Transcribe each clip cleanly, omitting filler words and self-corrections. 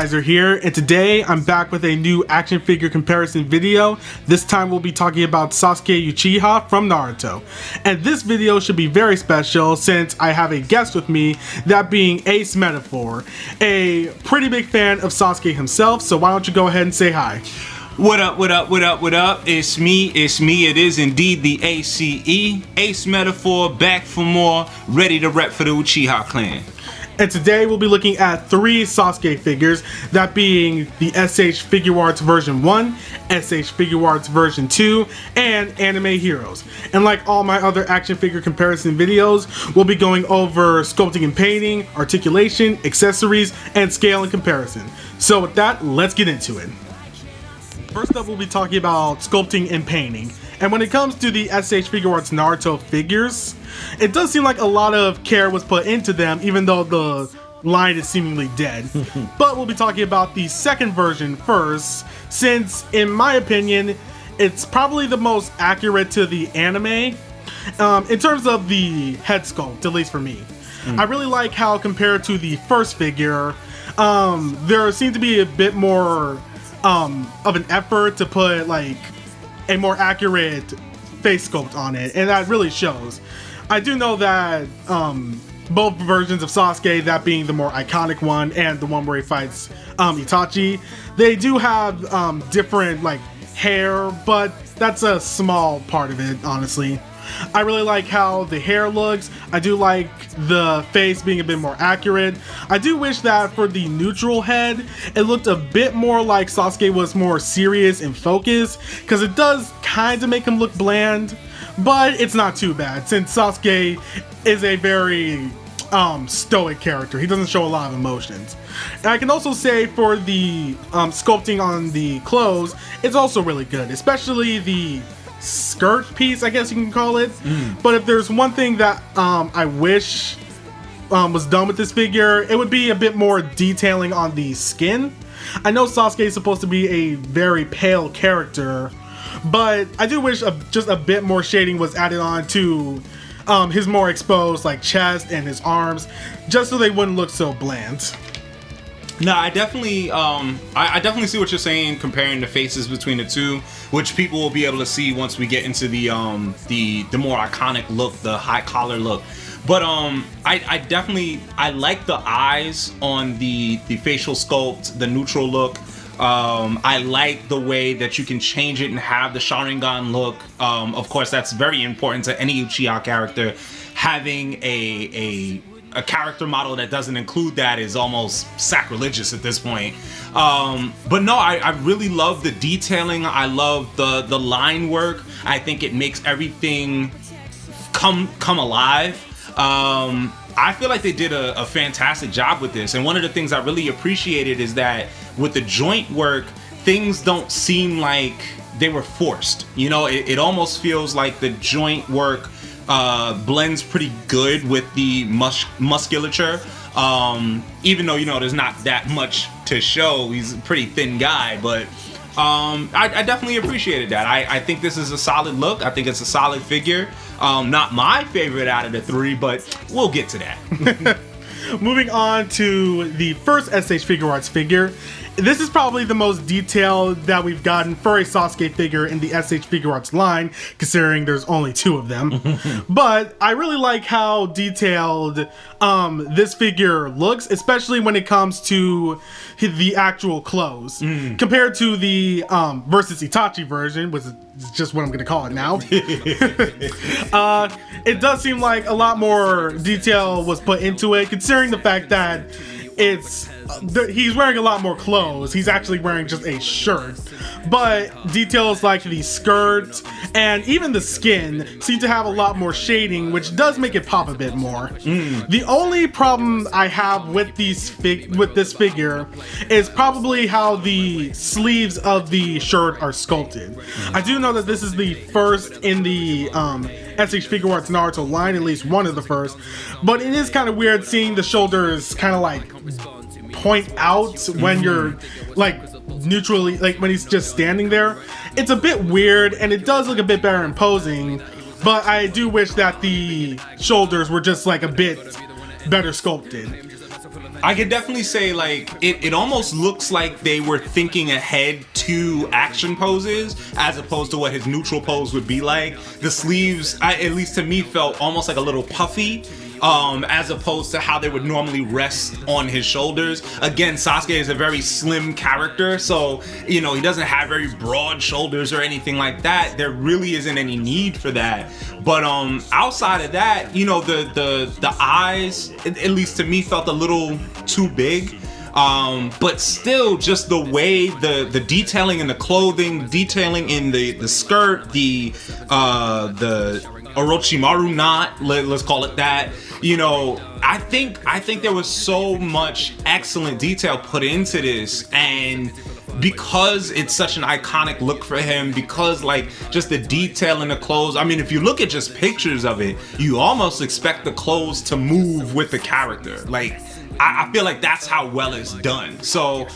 Kaiser here, and today I'm back with a new action figure comparison video. This time we'll be talking about Sasuke Uchiha from Naruto. And this video should be very special since I have a guest with me, that being AceMeda4, a pretty big fan of Sasuke himself, so why don't you go ahead and say hi. What up, what up, what up, what up? It's me, it is indeed the ACE, AceMeda4, back for more, ready to rep for the Uchiha clan. And today we'll be looking at 3 Sasuke figures, that being the SH Figure Arts version 1, SH Figure Arts version 2, and Anime Heroes. And like all my other action figure comparison videos, we'll be going over sculpting and painting, articulation, accessories, and scale and comparison. So with that, let's get into it. First up, we'll be talking about sculpting and painting. And when it comes to the SH Figure Arts Naruto figures, it does seem like a lot of care was put into them, even though the line is seemingly dead. But we'll be talking about the second version first, since, in my opinion, it's probably the most accurate to the anime, in terms of the head sculpt, at least for me. I really like how, compared to the first figure, there seemed to be a bit more of an effort to put like a more accurate face sculpt on it, and that really shows. I do know that both versions of Sasuke, that being the more iconic one and the one where he fights Itachi, they do have different like hair, but that's a small part of it, honestly. I really like how the hair looks. I do like the face being a bit more accurate. I do wish that for the neutral head, it looked a bit more like Sasuke was more serious and focused, because it does kind of make him look bland, but it's not too bad since Sasuke is a very stoic character. He doesn't show a lot of emotions. And I can also say for the sculpting on the clothes, it's also really good, especially the skirt piece, I guess you can call it. But if there's one thing that I wish was done with this figure, it would be a bit more detailing on the skin. I know Sasuke is supposed to be a very pale character, but I do wish just a bit more shading was added on to his more exposed like chest and his arms, just so they wouldn't look so bland. No, I definitely see what you're saying, comparing the faces between the two, which people will be able to see once we get into the more iconic look, the high collar look. But I like the eyes on the facial sculpt, the neutral look. I like the way that you can change it and have the Sharingan look. Of course, that's very important to any Uchiha character. Having a character model that doesn't include that is almost sacrilegious at this point. But no, I really love the detailing. I love the line work. I think it makes everything come alive. I feel like they did a fantastic job with this, and one of the things I really appreciated is that with the joint work, things don't seem like they were forced. You know, it almost feels like the joint work blends pretty good with the musculature, even though, you know, there's not that much to show. He's a pretty thin guy, but I definitely appreciated that. I think this is a solid look. I think it's a solid figure. Not my favorite out of the 3, but we'll get to that. Moving on to the first SH Figure Arts figure. This is probably the most detailed that we've gotten for a Sasuke figure in the SH Figure Arts line, considering there's only 2 of them. But I really like how detailed this figure looks, especially when it comes to the actual clothes. Compared to the versus Itachi version, which is just what I'm going to call it now. It does seem like a lot more detail was put into it, considering the fact that he's wearing a lot more clothes. He's actually wearing just a shirt, but details like the skirt and even the skin seem to have a lot more shading, which does make it pop a bit more. The only problem I have with this figure is probably how the sleeves of the shirt are sculpted. I do know that this is the first in the SH Figure Arts Naruto line, at least one of the first, but it is kind of weird seeing the shoulders kind of like point out when you're like neutrally, like when he's just standing there. It's a bit weird, and it does look a bit better imposing, but I do wish that the shoulders were just like a bit better sculpted. I could definitely say, like, it almost looks like they were thinking ahead to action poses as opposed to what his neutral pose would be like. The sleeves, at least to me, felt almost like a little puffy, as opposed to how they would normally rest on his shoulders. Again, Sasuke is a very slim character, so, you know, he doesn't have very broad shoulders or anything like that. There really isn't any need for that. But outside of that, you know, the eyes, at least to me, felt a little too big. But still, just the way the detailing in the clothing, detailing in the skirt, the Orochimaru knot, let's call it that. You know, I think there was so much excellent detail put into this, and because it's such an iconic look for him, because like just the detail in the clothes, I mean, if you look at just pictures of it, you almost expect the clothes to move with the character. Like, I feel like that's how well it's done. So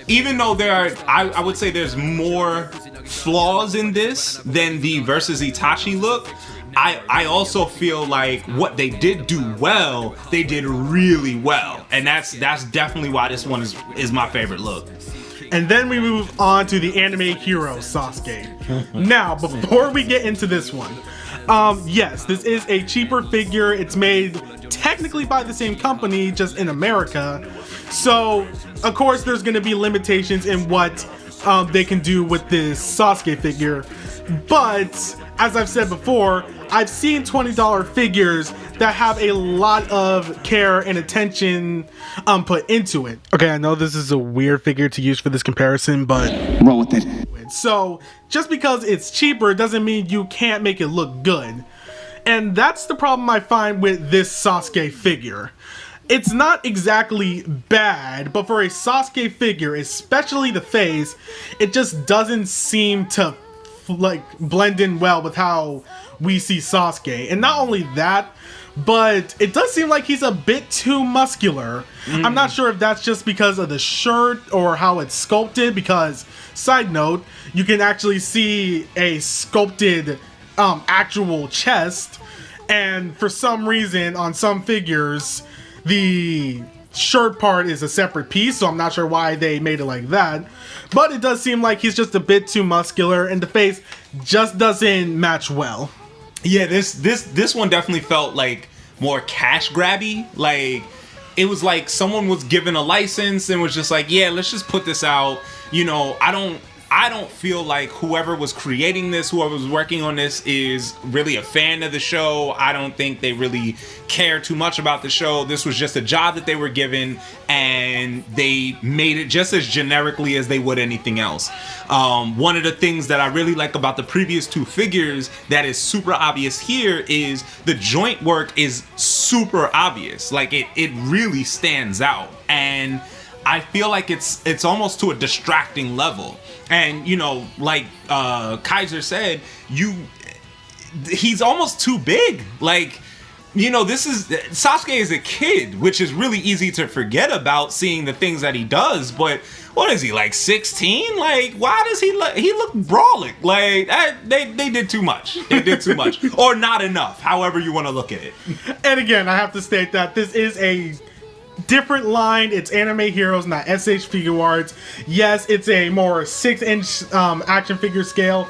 even though there are, I would say there's more flaws in this than the versus Itachi look, I also feel like what they did do well, they did really well. And that's definitely why this one is my favorite look. And then we move on to the anime hero, Sasuke. Now, before we get into this one, yes, this is a cheaper figure. It's made technically by the same company, just in America. So, of course, there's going to be limitations in what they can do with this Sasuke figure. But, as I've said before, I've seen $20 figures that have a lot of care and attention put into it. Okay, I know this is a weird figure to use for this comparison, but roll with it. So, just because it's cheaper doesn't mean you can't make it look good. And that's the problem I find with this Sasuke figure. It's not exactly bad, but for a Sasuke figure, especially the face, it just doesn't seem to like blend in well with how we see Sasuke. And not only that, but it does seem like he's a bit too muscular. I'm not sure if that's just because of the shirt or how it's sculpted, because, side note, you can actually see a sculpted actual chest, and for some reason on some figures the shirt part is a separate piece, so I'm not sure why they made it like that. But it does seem like he's just a bit too muscular, and the face just doesn't match well. Yeah, this one definitely felt like more cash grabby. Like, it was like someone was given a license and was just like, yeah, let's just put this out. You know, I don't feel like whoever was creating this, whoever was working on this, is really a fan of the show. I don't think they really care too much about the show. This was just a job that they were given, and they made it just as generically as they would anything else. One of the things that I really like about the previous two figures that is super obvious here is the joint work is super obvious. Like, it really stands out, and I feel like it's almost to a distracting level. And, you know, like Kaiser said, he's almost too big. Like, you know, Sasuke is a kid, which is really easy to forget about seeing the things that he does. But what is he, like 16? Like, why does he look brawling? Like, they did too much. They did too much, or not enough. However you want to look at it. And again, I have to state that this is a different line. It's Anime Heroes, not SH Figure Arts. Yes, it's a more 6-inch action figure scale,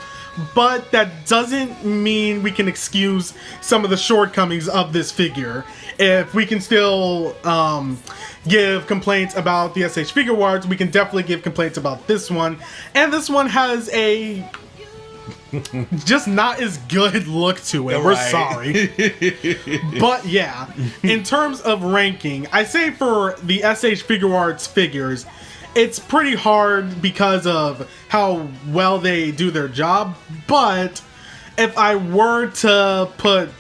but that doesn't mean we can excuse some of the shortcomings of this figure. If we can still give complaints about the SH Figure Arts, we can definitely give complaints about this one. And this one has a just not as good look to it. We're sorry. But yeah, in terms of ranking, I say for the SH Figure Arts figures, it's pretty hard because of how well they do their job. But if I were to put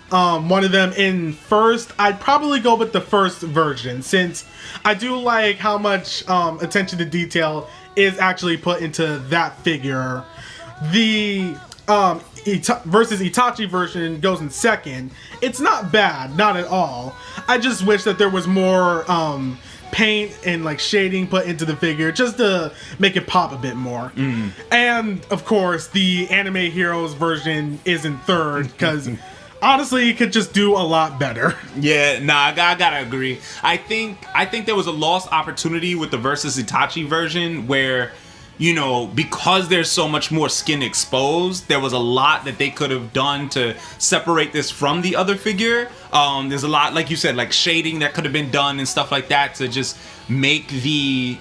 one of them in first, I'd probably go with the first version, since I do like how much attention to detail is actually put into that figure. The versus Itachi version goes in second. It's not bad, not at all. I just wish that there was more paint and like shading put into the figure just to make it pop a bit more. And of course, the Anime Heroes version is in third, because honestly, it could just do a lot better. Yeah, nah, I gotta agree. I think there was a lost opportunity with the versus Itachi version where, you know, because there's so much more skin exposed, there was a lot that they could have done to separate this from the other figure. There's a lot, like you said, like shading that could have been done and stuff like that to just make the,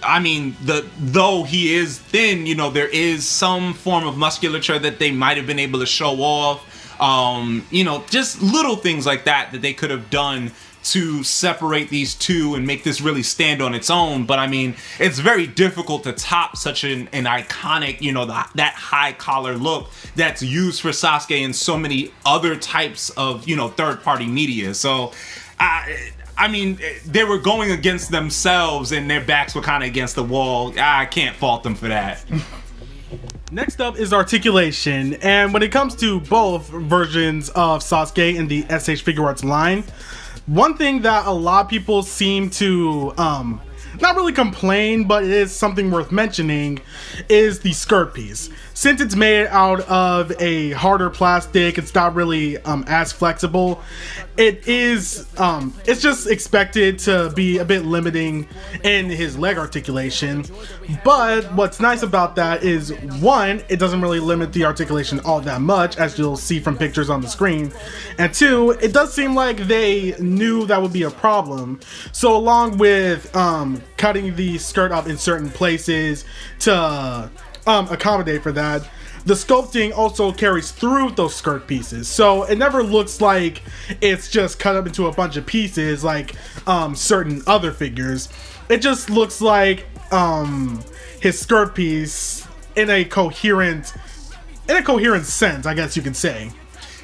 I mean, though he is thin, you know, there is some form of musculature that they might have been able to show off. You know, just little things like that they could have done to separate these two and make this really stand on its own. But I mean, it's very difficult to top such an iconic, you know, that high collar look that's used for Sasuke in so many other types of, you know, third-party media. So I mean, they were going against themselves and their backs were kind of against the wall. I can't fault them for that. Next up is Articulation, and when it comes to both versions of Sasuke in the SH Figure Arts line, one thing that a lot of people seem to not really complain, but it is something worth mentioning, is the skirt piece. Since it's made out of a harder plastic, it's not really as flexible. It's just expected to be a bit limiting in his leg articulation. But what's nice about that is, one, it doesn't really limit the articulation all that much, as you'll see from pictures on the screen. And two, it does seem like they knew that would be a problem. So along with cutting the skirt up in certain places to accommodate for that, the sculpting also carries through those skirt pieces, so it never looks like it's just cut up into a bunch of pieces like certain other figures. It just looks like his skirt piece in a coherent sense, I guess you could say.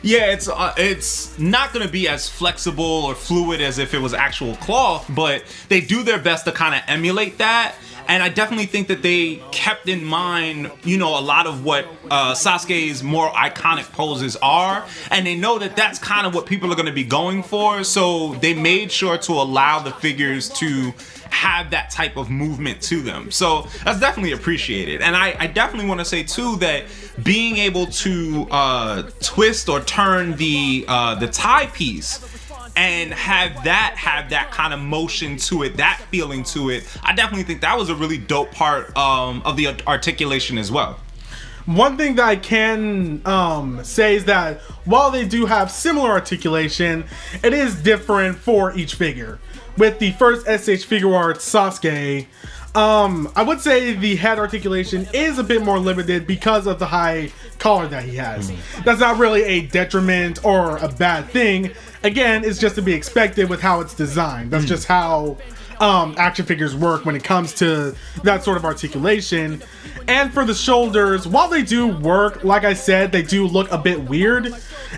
Yeah, it's not going to be as flexible or fluid as if it was actual cloth, but they do their best to kind of emulate that. And I definitely think that they kept in mind, you know, a lot of what Sasuke's more iconic poses are. And they know that that's kind of what people are going to be going for. So they made sure to allow the figures to have that type of movement to them. So that's definitely appreciated. And I definitely want to say too that being able to twist or turn the tie piece and have that kind of motion to it, that feeling to it, I definitely think that was a really dope part of the articulation as well. One thing that I can say is that while they do have similar articulation, it is different for each figure. With the first SH Figure Arts Sasuke, I would say the head articulation is a bit more limited because of the high collar that he has. That's not really a detriment or a bad thing. Again, it's just to be expected with how it's designed. That's just how action figures work when it comes to that sort of articulation. And for the shoulders, while they do work, like I said, they do look a bit weird.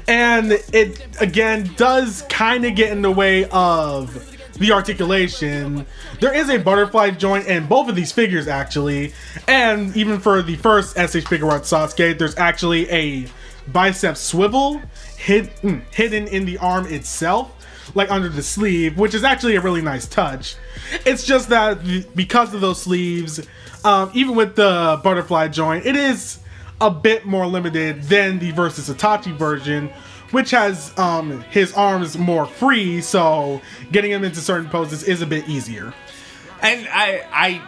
And it, again, does kind of get in the way of the articulation. There is a butterfly joint in both of these figures, actually. And even for the first SH Figure Arts Sasuke, there's actually a bicep swivel hidden in the arm itself, like under the sleeve, which is actually a really nice touch. It's just that because of those sleeves, even with the butterfly joint, it is a bit more limited than the Versus Itachi version, which has his arms more free, so getting him into certain poses is a bit easier. And I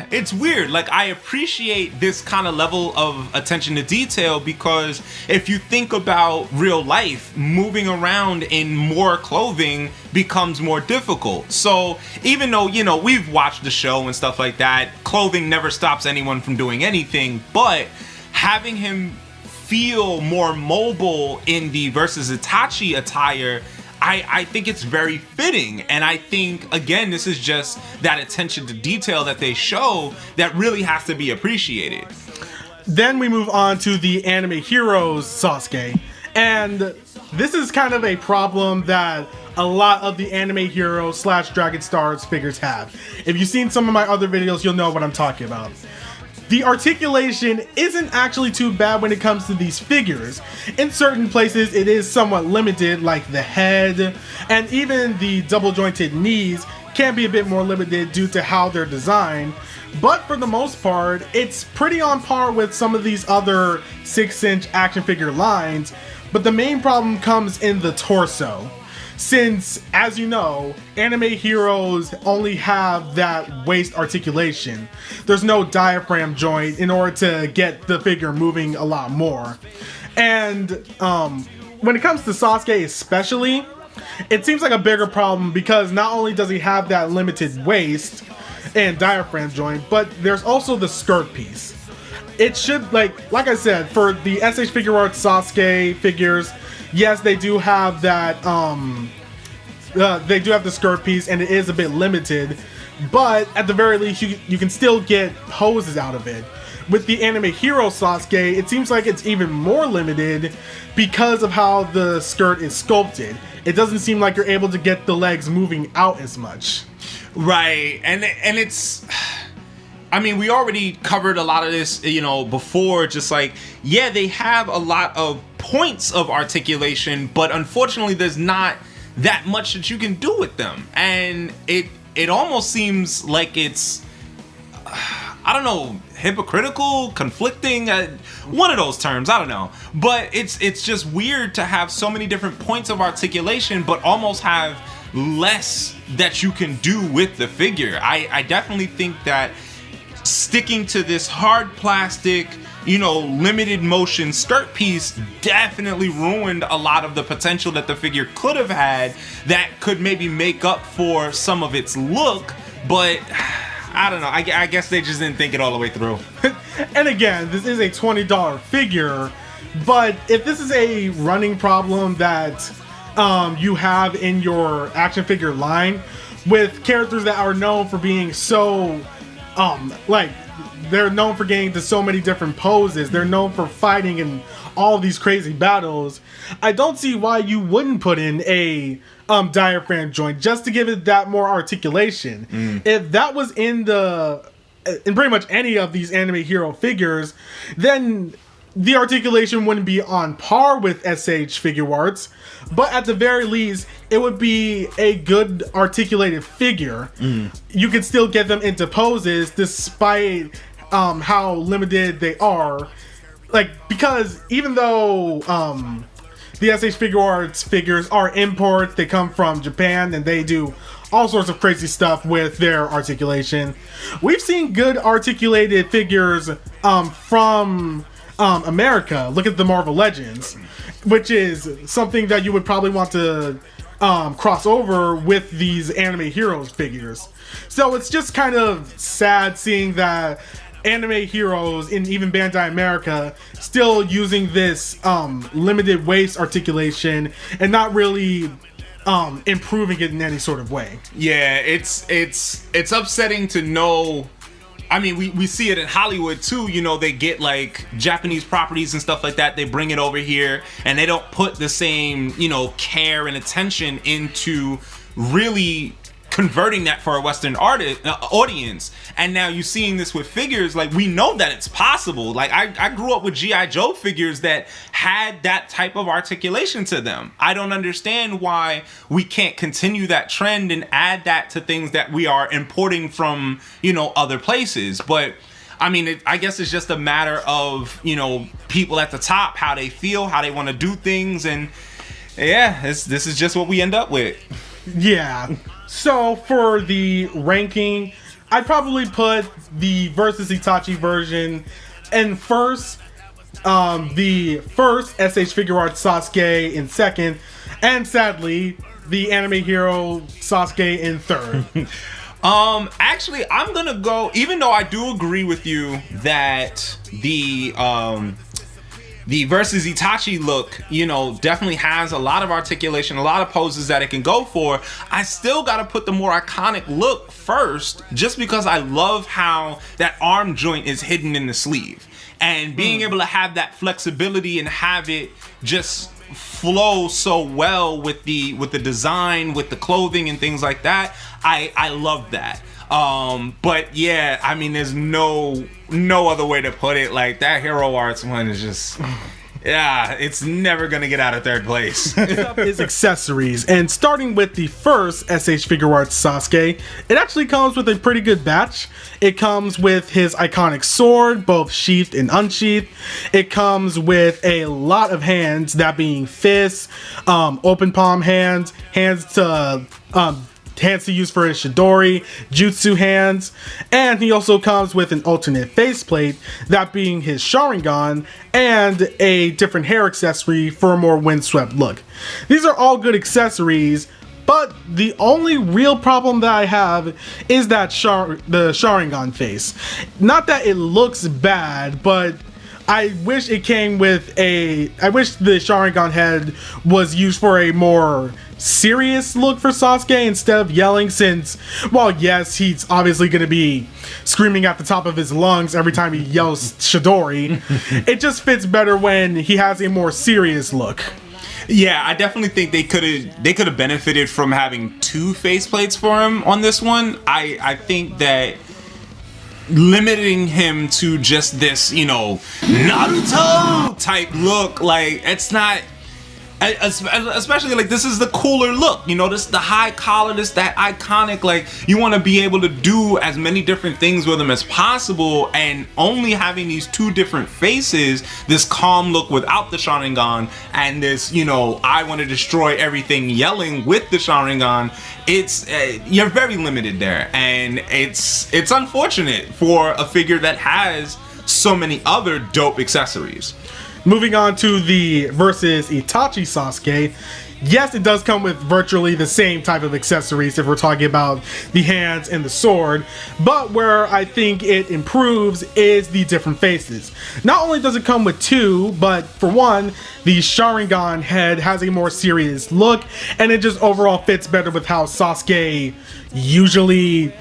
it's weird, like I appreciate this kind of level of attention to detail, because if you think about real life, moving around in more clothing becomes more difficult. So even though, you know, we've watched the show and stuff like that, clothing never stops anyone from doing anything, but having him feel more mobile in the Versus Itachi attire, I think it's very fitting. And I think, again, this is just that attention to detail that they show that really has to be appreciated. Then we move on to the Anime Heroes Sasuke. And this is kind of a problem that a lot of the Anime Heroes / Dragon Stars figures have. If you've seen some of my other videos, you'll know what I'm talking about. The articulation isn't actually too bad when it comes to these figures. In certain places it is somewhat limited, like the head, and even the double jointed knees can be a bit more limited due to how they're designed. But for the most part, it's pretty on par with some of these other 6-inch action figure lines. But the main problem comes in the torso. Since, as you know, anime heroes only have that waist articulation. There's no diaphragm joint in order to get the figure moving a lot more. And when it comes to Sasuke especially, it seems like a bigger problem because not only does he have that limited waist and diaphragm joint, but there's also the skirt piece. It should, like I said, for the SH Figure Arts Sasuke figures, yes, they do have that, they do have the skirt piece and it is a bit limited, but at the very least, you can still get poses out of it. With the anime hero Sasuke, it seems like it's even more limited because of how the skirt is sculpted. It doesn't seem like you're able to get the legs moving out as much. Right, and it's... I mean, we already covered a lot of this, you know, before, just like, yeah, they have a lot of points of articulation, but unfortunately there's not that much that you can do with them. And it almost seems like it's, I don't know, hypocritical, conflicting, one of those terms, I don't know. But it's just weird to have so many different points of articulation, but almost have less that you can do with the figure. I definitely think that sticking to this hard plastic, you know, limited motion skirt piece definitely ruined a lot of the potential that the figure could have had that could maybe make up for some of its look, but I don't know, I guess they just didn't think it all the way through. And again, this is a $20 figure, but if this is a running problem that you have in your action figure line with characters that are known for being so like, they're known for getting to so many different poses, they're known for fighting in all these crazy battles, I don't see why you wouldn't put in a diaphragm joint just to give it that more articulation. If that was in pretty much any of these anime hero figures, then the articulation wouldn't be on par with SH Figure Arts, but at the very least, it would be a good articulated figure. You could still get them into poses despite how limited they are. Like, because even though the SH Figure Arts figures are imports, they come from Japan and they do all sorts of crazy stuff with their articulation, we've seen good articulated figures from America. Look at the Marvel Legends, which is something that you would probably want to cross over with these anime heroes figures. So it's just kind of sad seeing that anime heroes in even Bandai America still using this limited waist articulation and not really improving it in any sort of way. Yeah, it's upsetting to know. I mean, we see it in Hollywood too, you know, they get like Japanese properties and stuff like that, they bring it over here and they don't put the same, you know, care and attention into really converting that for a Western audience. And now you're seeing this with figures, like, we know that it's possible. Like, I grew up with G.I. Joe figures that had that type of articulation to them. I don't understand why we can't continue that trend and add that to things that we are importing from, you know, other places. But I mean, I guess it's just a matter of, you know, people at the top, how they feel, how they want to do things. And yeah, this is just what we end up with. Yeah. So for the ranking, I'd probably put the versus Itachi version in first, the first SH Figure Arts Sasuke in second, and sadly, the anime hero Sasuke in third. Actually, I'm gonna go, even though I do agree with you that the versus Itachi look, you know, definitely has a lot of articulation, a lot of poses that it can go for. I still gotta put the more iconic look first, just because I love how that arm joint is hidden in the sleeve. And being able to have that flexibility and have it just flow so well with the design, with the clothing and things like that, I love that. But yeah, I mean, there's no other way to put it. Like, that Hero Arts one is just, Yeah, it's never gonna get out of third place. Next up is accessories, and starting with the first SH Figure Arts Sasuke, it actually comes with a pretty good batch. It comes with his iconic sword, both sheathed and unsheathed. It comes with a lot of hands, that being fists, open palm hands, hands to use for his Chidori, Jutsu hands, and he also comes with an alternate faceplate, that being his Sharingan, and a different hair accessory for a more windswept look. These are all good accessories, but the only real problem that I have is that the Sharingan face. Not that it looks bad, but I wish it came with I wish the Sharingan head was used for a more serious look for Sasuke instead of yelling, since, well, yes, he's obviously going to be screaming at the top of his lungs every time he yells Chidori. It just fits better when he has a more serious look. Yeah, I definitely think they could have benefited from having two faceplates for him on this one. I think that limiting him to just this, Naruto type look, like, it's not, especially like, this is the cooler look, this the high collar, this that iconic, like, you want to be able to do as many different things with him as possible, and only having these two different faces, this calm look without the Sharingan, and this, I want to destroy everything yelling with the Sharingan, it's you're very limited there, and it's unfortunate for a figure that has so many other dope accessories. Moving on to the versus Itachi Sasuke, yes, it does come with virtually the same type of accessories if we're talking about the hands and the sword, but where I think it improves is the different faces. Not only does it come with two, but for one, the Sharingan head has a more serious look, and it just overall fits better with how Sasuke usually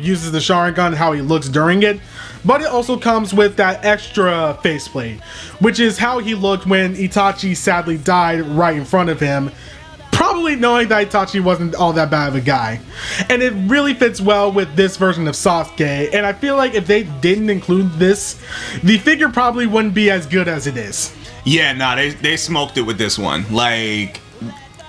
uses the Sharingan and how he looks during it. But it also comes with that extra faceplate, which is how he looked when Itachi sadly died right in front of him, probably knowing that Itachi wasn't all that bad of a guy. And it really fits well with this version of Sasuke, and I feel like if they didn't include this, the figure probably wouldn't be as good as it is. Yeah, nah, they smoked it with this one. Like,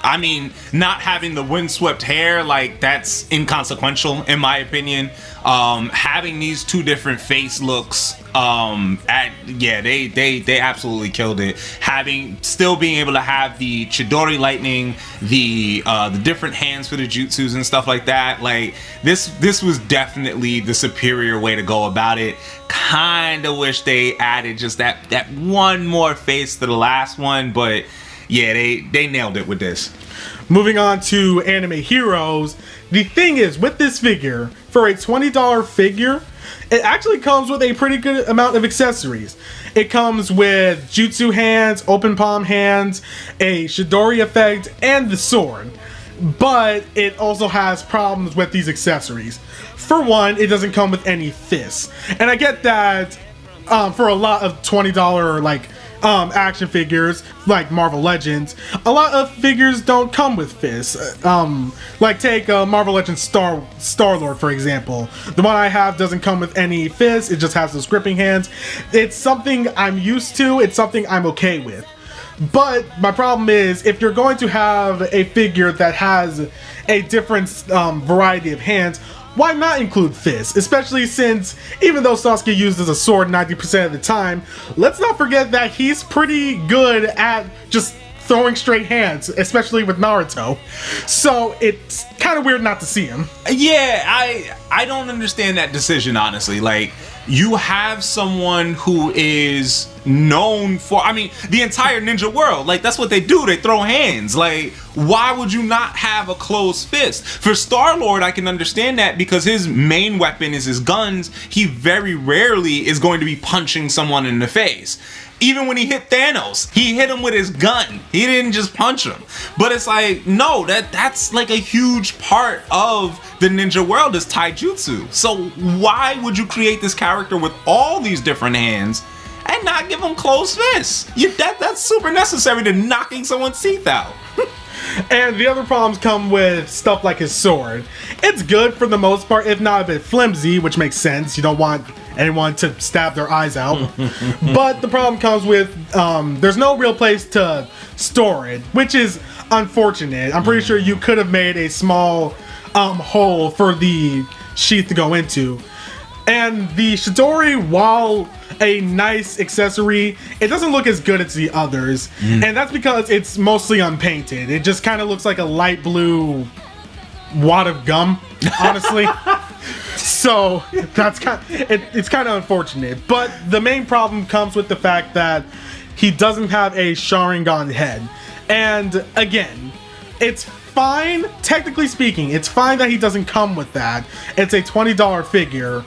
I mean, not having the windswept hair, like, that's inconsequential in my opinion. Having these two different face looks, they absolutely killed it. Still being able to have the Chidori lightning, the different hands for the jutsus and stuff like that. Like, this was definitely the superior way to go about it. Kinda wish they added just that one more face to the last one, but yeah, they nailed it with this. Moving on to anime heroes, the thing is, with this figure, for a $20 figure, it actually comes with a pretty good amount of accessories. It comes with jutsu hands, open palm hands, a Chidori effect, and the sword. But it also has problems with these accessories. For one, it doesn't come with any fists. And I get that for a lot of $20 action figures like Marvel Legends, a lot of figures don't come with fists. Like take Marvel Legends Star-Lord for example. The one I have doesn't come with any fists, it just has those gripping hands. It's something I'm used to, it's something I'm okay with. But my problem is, if you're going to have a figure that has a different variety of hands, why not include fists? Especially since, even though Sasuke uses a sword 90% of the time, let's not forget that he's pretty good at just throwing straight hands, especially with Naruto. So it's kind of weird not to see him. Yeah, I don't understand that decision, honestly. Like, you have someone who is known for, I mean, the entire ninja world, like, that's what they do, they throw hands. Like, why would you not have a closed fist? For Star-Lord, I can understand that because his main weapon is his guns. He very rarely is going to be punching someone in the face. Even when he hit Thanos, he hit him with his gun. He didn't just punch him. But it's like, no, that's like a huge part of the ninja world is taijutsu. So why would you create this character with all these different hands and not give him closed fists? That's super necessary to knocking someone's teeth out. And the other problems come with stuff like his sword. It's good for the most part, if not a bit flimsy, which makes sense. You don't want and want to stab their eyes out. But the problem comes with there's no real place to store it, which is unfortunate. I'm pretty sure you could have made a small hole for the sheath to go into. And the Chidori, while a nice accessory, it doesn't look as good as the others. And that's because it's mostly unpainted. It just kind of looks like a light blue wad of gum, honestly. So that's it's kind of unfortunate. But the main problem comes with the fact that he doesn't have a Sharingan head. And again, it's fine, technically speaking, it's fine that he doesn't come with that. It's a $20 figure,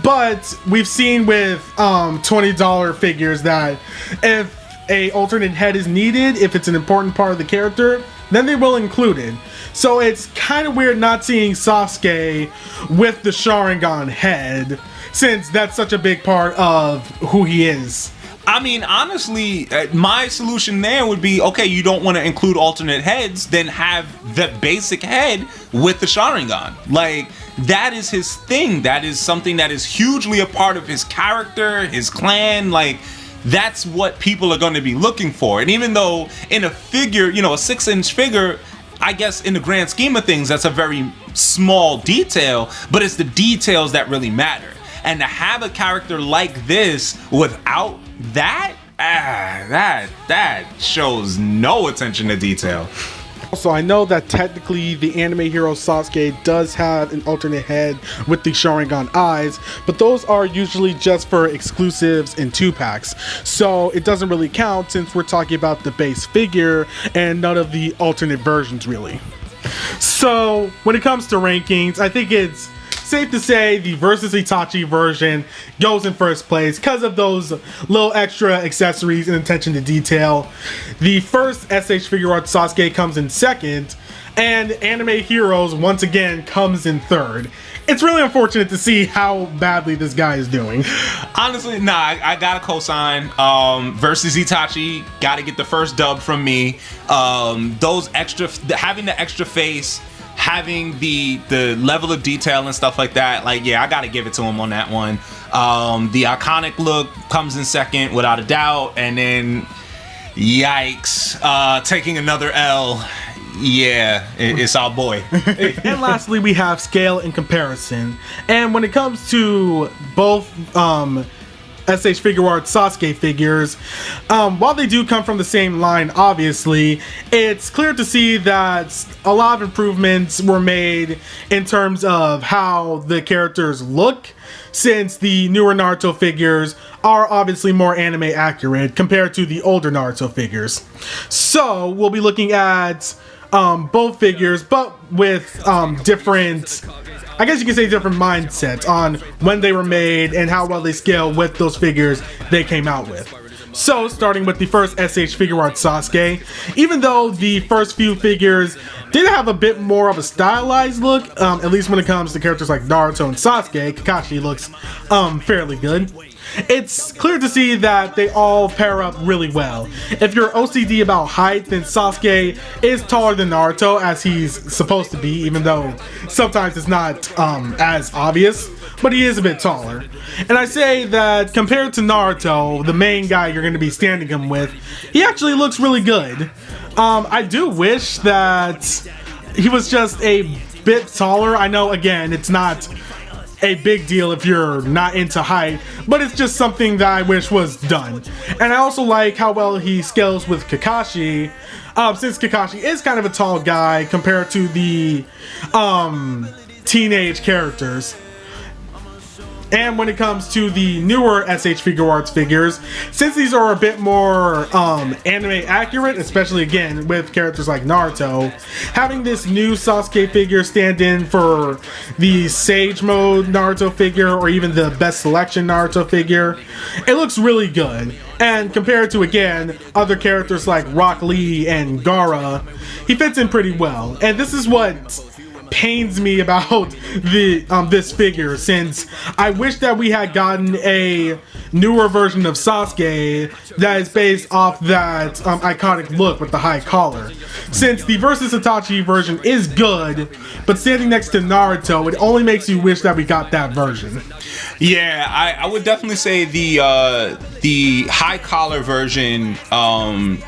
but we've seen with $20 figures that if a alternate head is needed, if it's an important part of the character, then they will include it. So it's kind of weird not seeing Sasuke with the Sharingan head, since that's such a big part of who he is. I mean, honestly, my solution there would be, okay, you don't want to include alternate heads, then have the basic head with the Sharingan. Like, that is his thing. That is something that is hugely a part of his character, his clan. Like, that's what people are going to be looking for. And even though in a figure, you know, a 6-inch figure, I guess in the grand scheme of things, that's a very small detail, but it's the details that really matter. And to have a character like this without that, that shows no attention to detail. Also, I know that technically the anime hero Sasuke does have an alternate head with the Sharingan eyes, but those are usually just for exclusives and 2-packs. So it doesn't really count since we're talking about the base figure and none of the alternate versions really. So when it comes to rankings, I think it's safe to say the Versus Itachi version goes in first place because of those little extra accessories and attention to detail. The first SH Figure Art Sasuke comes in second, and Anime Heroes once again comes in third. It's really unfortunate to see how badly this guy is doing. Honestly, nah, I gotta co-sign. Versus Itachi, gotta get the first dub from me. Those extra, having the extra face, having the level of detail and stuff like that, like, yeah, I gotta give it to him on that one. The iconic look comes in second without a doubt, and then yikes, taking another L. Yeah, it's our boy. And lastly, we have scale and comparison. And when it comes to both SH Figure Art Sasuke figures, while they do come from the same line, obviously, it's clear to see that a lot of improvements were made in terms of how the characters look, since the newer Naruto figures are obviously more anime accurate compared to the older Naruto figures. So we'll be looking at both figures, but with different, I guess you can say, different mindsets on when they were made and how well they scale with those figures they came out with. So starting with the first SH Figure Art Sasuke, even though the first few figures did have a bit more of a stylized look, at least when it comes to characters like Naruto and Sasuke, Kakashi looks fairly good. It's clear to see that they all pair up really well. If you're OCD about height, then Sasuke is taller than Naruto, as he's supposed to be, even though sometimes it's not as obvious, but he is a bit taller. And I say that compared to Naruto, the main guy you're going to be standing him with, he actually looks really good. I do wish that he was just a bit taller. I know, again, it's not a big deal if you're not into height, but it's just something that I wish was done. And I also like how well he scales with Kakashi, since Kakashi is kind of a tall guy compared to the teenage characters. And when it comes to the newer SH Figure Arts figures, since these are a bit more anime accurate, especially again with characters like Naruto, having this new Sasuke figure stand in for the Sage Mode Naruto figure or even the Best Selection Naruto figure, it looks really good. And compared to, again, other characters like Rock Lee and Gaara, he fits in pretty well. And this is what pains me about the this figure, since I wish that we had gotten a newer version of Sasuke that is based off that iconic look with the high collar. Since the versus Itachi version is good, but standing next to Naruto, it only makes you wish that we got that version. Yeah, I would definitely say the high collar version,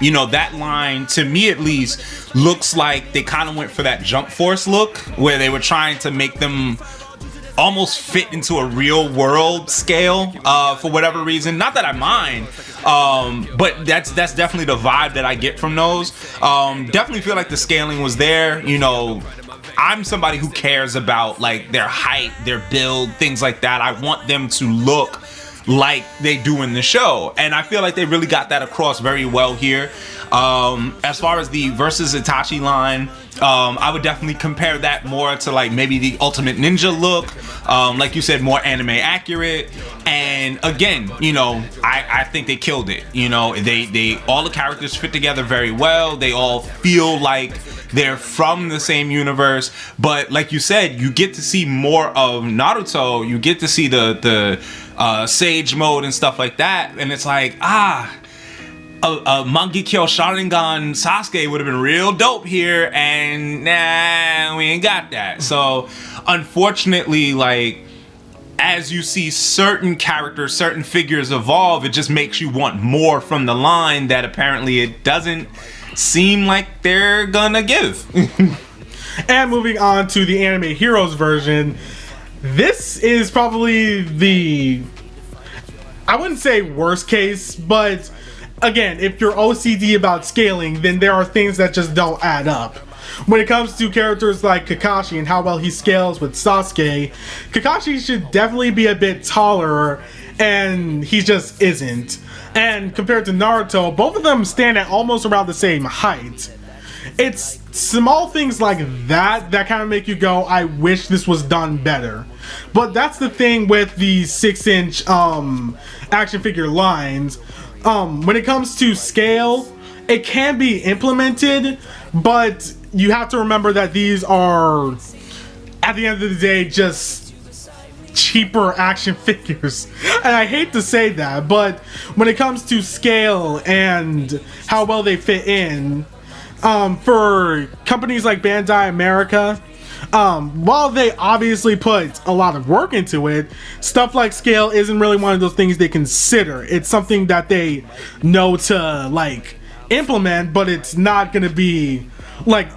you know, that line, to me at least, looks like they kind of went for that Jump Force look, where they were trying to make them almost fit into a real world scale, for whatever reason. Not that I mind, but that's definitely the vibe that I get from those. Definitely feel like the scaling was there. You know, I'm somebody who cares about like their height, their build, things like that. I want them to look like they do in the show, and I feel like they really got that across very well here. As far as the versus Itachi line, I would definitely compare that more to like maybe the Ultimate Ninja look, like you said, more anime accurate. And again, you know, I think they killed it. You know, they all the characters fit together very well. They all feel like they're from the same universe. But like you said, you get to see more of Naruto. You get to see the Sage mode and stuff like that, and it's like, a Mangekyo Sharingan Sasuke would have been real dope here, and nah, we ain't got that. So unfortunately, like, as you see certain characters, certain figures evolve, it just makes you want more from the line that apparently it doesn't seem like they're gonna give. And moving on to the Anime Heroes version, this is probably the, I wouldn't say worst case, but again, if you're OCD about scaling, then there are things that just don't add up. When it comes to characters like Kakashi and how well he scales with Sasuke, Kakashi should definitely be a bit taller, and he just isn't. And compared to Naruto, both of them stand at almost around the same height. It's small things like that that kind of make you go, I wish this was done better. But that's the thing with the 6-inch action figure lines. When it comes to scale, it can be implemented, but you have to remember that these are, at the end of the day, just cheaper action figures. And I hate to say that, but when it comes to scale and how well they fit in, for companies like Bandai America, while they obviously put a lot of work into it, stuff like scale isn't really one of those things they consider. It's something that they know to like implement, but it's not gonna be like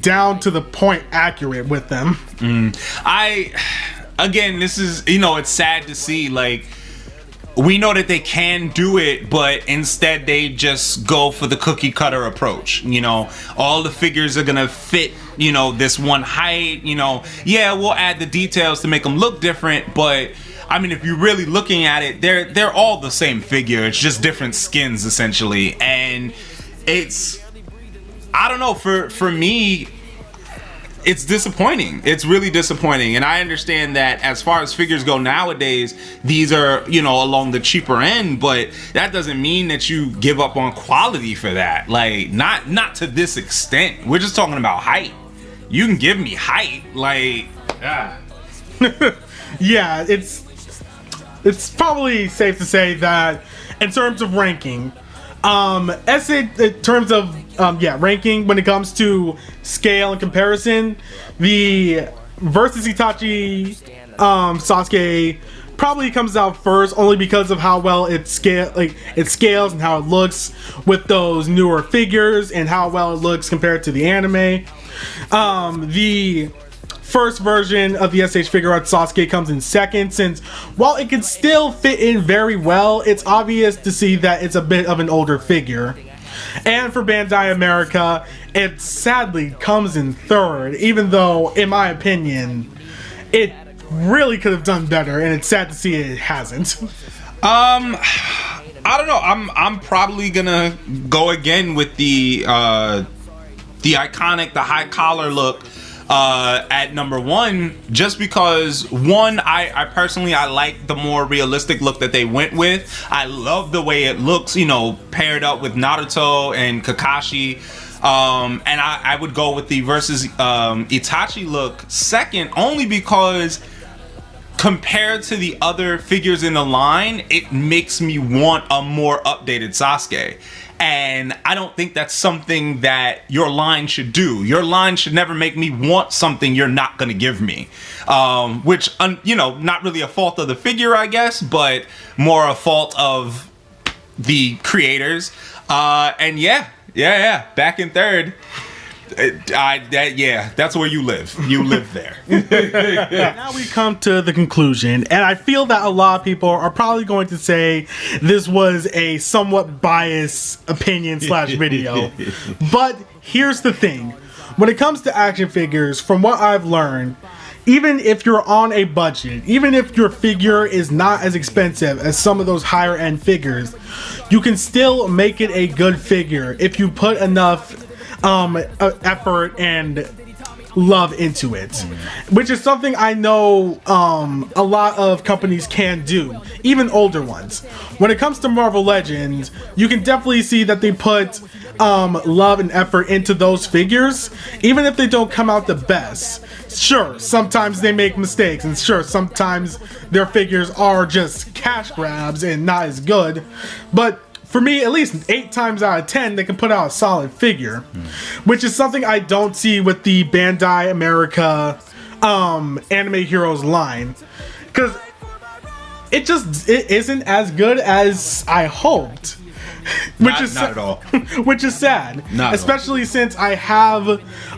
down to the point accurate with them. Again, this is, you know, it's sad to see, like, we know that they can do it, but instead they just go for the cookie cutter approach. You know, all the figures are gonna fit, you know, this one height. You know, yeah, we'll add the details to make them look different, but I mean, if you're really looking at it, they're all the same figure. It's just different skins essentially, and it's, I don't know, for me, it's disappointing. It's really disappointing. And I understand that as far as figures go nowadays, these are, you know, along the cheaper end, but that doesn't mean that you give up on quality for that. Like, not to this extent. We're just talking about height. You can give me height, like, yeah, it's probably safe to say that in terms of ranking, in terms of ranking, when it comes to scale and comparison, the versus Itachi Sasuke probably comes out first, only because of how well it scales and how it looks with those newer figures and how well it looks compared to the anime. The first version of the SH Figure Art Sasuke comes in second, since while it can still fit in very well, it's obvious to see that it's a bit of an older figure. And for Bandai America, it sadly comes in third, even though, in my opinion, it really could have done better, and it's sad to see it hasn't. I don't know. I'm probably gonna go again with the iconic, the high collar look. at number one, just because one, I personally I like the more realistic look that they went with. I love the way it looks, you know, paired up with Naruto and Kakashi. And I would go with the versus Itachi look second, only because compared to the other figures in the line, it makes me want a more updated Sasuke. And I don't think that's something that your line should do. Your line should never make me want something you're not going to give me. Which, you know, not really a fault of the figure, I guess, but more a fault of the creators. And yeah, back in third. That's where you live. You live there. Now we come to the conclusion, and I feel that a lot of people are probably going to say this was a somewhat biased opinion / video. But here's the thing. When it comes to action figures, from what I've learned, even if you're on a budget, even if your figure is not as expensive as some of those higher end figures, you can still make it a good figure if you put enough effort and love into it, which is something I know a lot of companies can do, even older ones. When it comes to Marvel Legends, you can definitely see that they put love and effort into those figures, even if they don't come out the best. Sure, sometimes they make mistakes, and sure, sometimes their figures are just cash grabs and not as good, but for me, at least 8 times out of 10, they can put out a solid figure, which is something I don't see with the Bandai America Anime Heroes line, because it isn't as good as I hoped. Not at all. Which is sad, especially since I have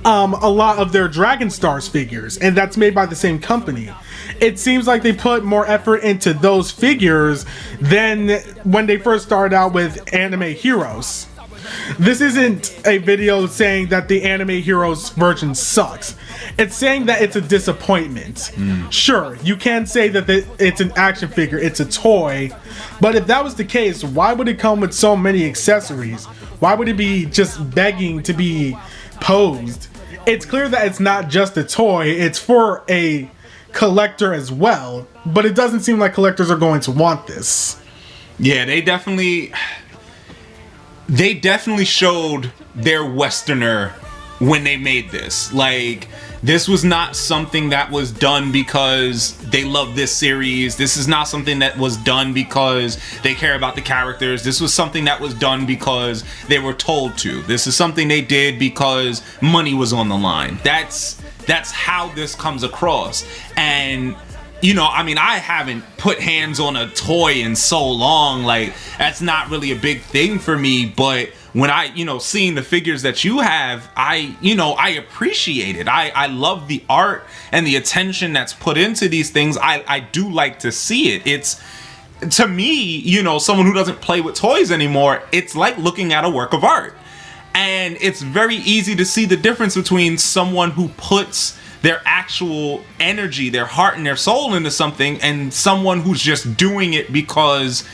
a lot of their Dragon Stars figures, and that's made by the same company. It seems like they put more effort into those figures than when they first started out with Anime Heroes. This isn't a video saying that the Anime Heroes version sucks. It's saying that it's a disappointment. Sure, you can say that it's an action figure, it's a toy, but if that was the case, why would it come with so many accessories? Why would it be just begging to be posed? It's clear that it's not just a toy, it's for a collector as well, but it doesn't seem like collectors are going to want this. Yeah, they definitely showed their Westerner when they made this. Like, this was not something that was done because they love this series. This is not something that was done because they care about the characters. This was something that was done because they were told to. This is something they did because money was on the line. That's how this comes across. And you know, I mean, I haven't put hands on a toy in so long. Like, that's not really a big thing for me. But when I, you know, seeing the figures that you have, I appreciate it. I love the art and the attention that's put into these things. I do like to see it. It's, to me, you know, someone who doesn't play with toys anymore, it's like looking at a work of art. And it's very easy to see the difference between someone who puts their actual energy, their heart and their soul into something, and someone who's just doing it because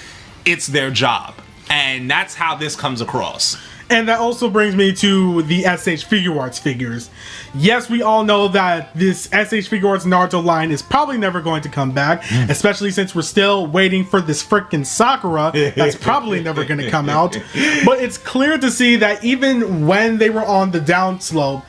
it's their job. And that's how this comes across. And that also brings me to the SH Figure Arts figures. Yes, we all know that this SH Figure Arts Naruto line is probably never going to come back, especially since we're still waiting for this frickin' Sakura that's probably never going to come out. But it's clear to see that even when they were on the downslope,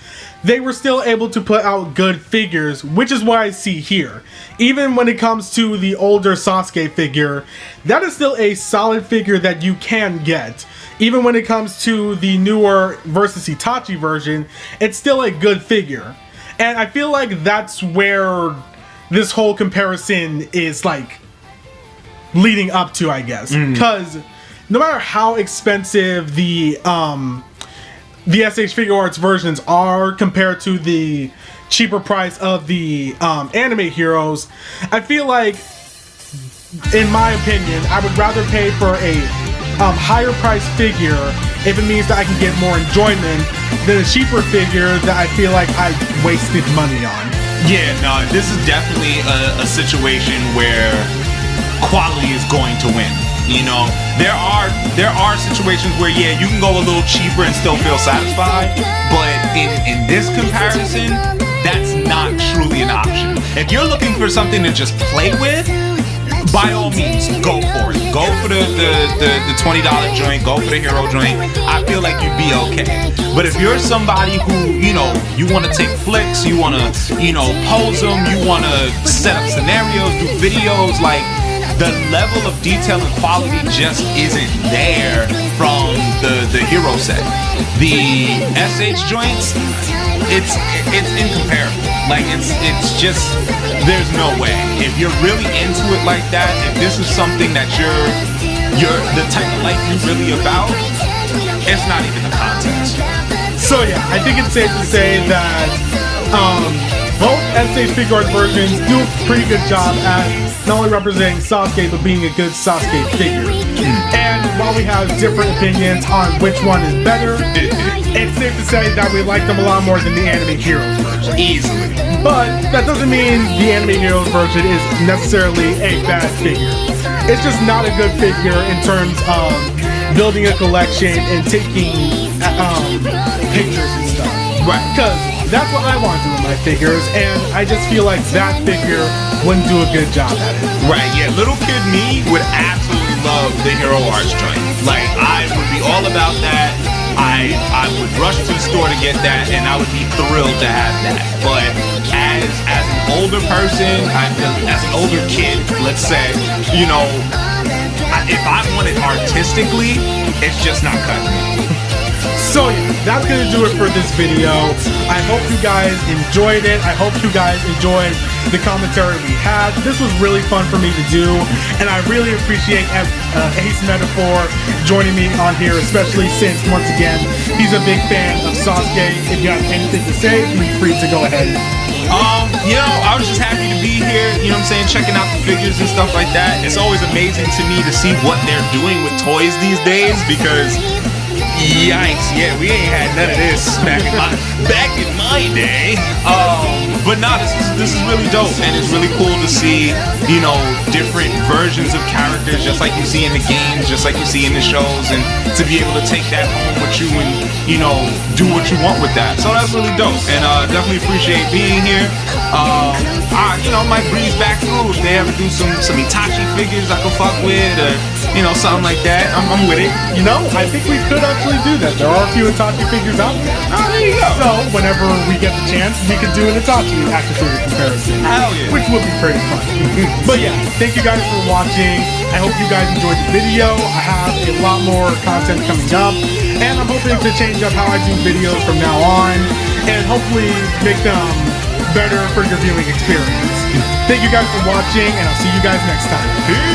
they were still able to put out good figures, which is what I see here. Even when it comes to the older Sasuke figure, that is still a solid figure that you can get. Even when it comes to the newer versus Itachi version, it's still a good figure. And I feel like that's where this whole comparison is like leading up to, I guess. Because no matter how expensive the SH Figure Arts versions are compared to the cheaper price of the anime heroes, I feel like, in my opinion, I would rather pay for a higher price figure if it means that I can get more enjoyment than a cheaper figure that I feel like I wasted money on. Yeah, no, this is definitely a situation where quality is going to win. You know, there are situations where, yeah, you can go a little cheaper and still feel satisfied, but in this comparison, that's not truly an option. If you're looking for something to just play with, by all means, go for it. Go for the $20 joint, go for the hero joint. I feel like you'd be okay. But if you're somebody who, you want to take flicks, you want to, pose them, you want to set up scenarios, do videos, like, the level of detail and quality just isn't there from the hero set. The SH joints, it's incomparable. Like, it's just, there's no way. If you're really into it like that, if this is something that you're the type of life you're really about, it's not even a contest. So yeah, I think it's safe to say that both SH Figure Arts versions do a pretty good job at not only representing Sasuke, but being a good Sasuke figure. And while we have different opinions on which one is better, it's safe to say that we like them a lot more than the Anime Heroes version. Easily. But that doesn't mean the Anime Heroes version is necessarily a bad figure. It's just not a good figure in terms of building a collection and taking pictures and stuff. Right. Because that's what I want to do with my figures, and I just feel like that figure wouldn't do a good job at it. Right, yeah, little kid me would absolutely love the Hero Arts joint. Like, I would be all about that. I would rush to the store to get that, and I would be thrilled to have that. But as an older person, as an older kid, let's say, if I want it artistically, it's just not cutting it. So yeah, that's gonna do it for this video. I hope you guys enjoyed it. I hope you guys enjoyed the commentary we had. This was really fun for me to do, and I really appreciate AceMeda4 joining me on here, especially since, once again, he's a big fan of Sasuke. If you have anything to say, feel free to go ahead. I was just happy to be here, checking out the figures and stuff like that. It's always amazing to me to see what they're doing with toys these days, because yikes, yeah, we ain't had none of this back in my day. But no, this is really dope, and it's really cool to see, different versions of characters, just like you see in the games, just like you see in the shows, and to be able to take that home with you and, do what you want with that. So that's really dope, and definitely appreciate being here. I might breeze back through if they ever do some Itachi figures I can fuck with, or something like that. I'm with it. I think we could actually do that. There are a few Itachi figures out there. Oh, there you go. So whenever we get the chance, we could do an Itachi action figure comparison. Hell yeah. Which would be pretty fun. But yeah, thank you guys for watching. I hope you guys enjoyed the video. I have a lot more content coming up, and I'm hoping to change up how I do videos from now on, and hopefully make them better for your viewing experience. Thank you guys for watching, and I'll see you guys next time. Peace.